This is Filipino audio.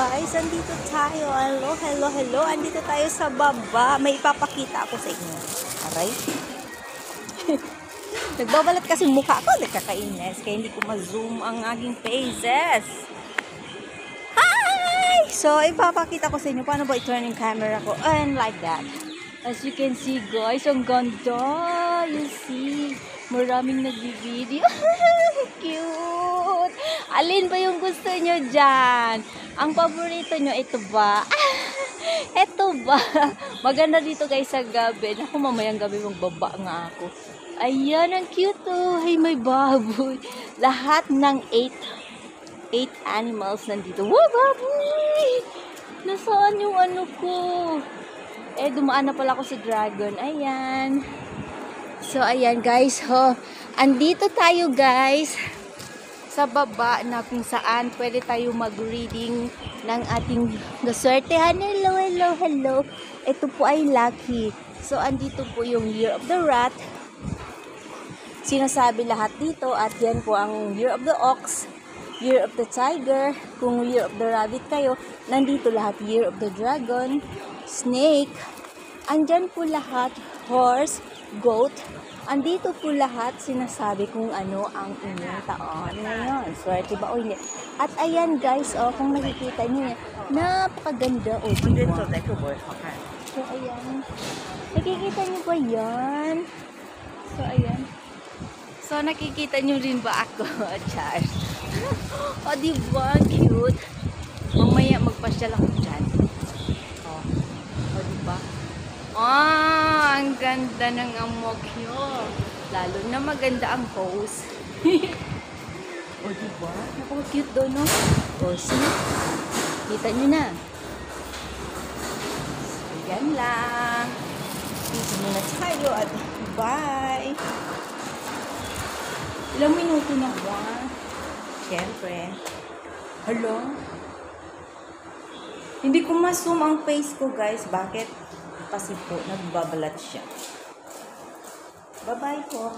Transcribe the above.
guys, andito tayo. Hello, hello, hello. Andito tayo sa baba. May ipapakita ako sa inyo. Aray. Nagbabalat kasi mukha ko. Nagkakainis. Kaya hindi ko ma-zoom ang aking faces. Hi! So, ipapakita ko sa inyo paano ba i-turn yung camera ko. And like that. As you can see guys, ang ganda. You see, maraming nag-video. Cute. Alin ba yung gusto nyo dyan? Ang paborito nyo, ito ba? Ito ba? Maganda dito guys sa gabi. Naku, mamayang gabi magbaba nga ako. Ayan, ang cute oh. Hey, may baboy. Lahat ng 8 animals nandito. Wow, baboy! Nasaan yung ano ko? Dumaan na pala ako sa dragon. Ayan. So, ayan guys. Andito tayo guys sa baba na kung saan pwede tayo mag-reading ng ating gaswertehan. Hello, hello, hello. Ito po ay lucky. So, andito po yung Year of the Rat. Sinasabi lahat dito. At yan po ang Year of the Ox, Year of the Tiger. Kung Year of the Rabbit kayo, nandito lahat. Year of the Dragon, Snake. Andyan po lahat. Horse, Goat. Andito po lahat sinasabi kung ano ang inyong taon ngayon. Swerte ba o hindi? At ayan guys, kung nakikita niyo yan, napakaganda. Diba? So ayan. Nakikita niyo ba yan? So ayan. So nakikita niyo rin ba ako? Char. Diba? Cute. Mamaya magpasyal ako dyan. Diba? Ang ganda ng amokyo. Lalo na maganda ang pose. Diba? Napaka-cute doon, no? See? Kita nyo na. So, yan lang. Peace muna tayo at bye! Ilang minuto na ba? Siyempre. Hello? Hindi ko ma-zoom ang face ko, guys. Bakit? Kasi po, nagbabalat siya. Bye-bye po.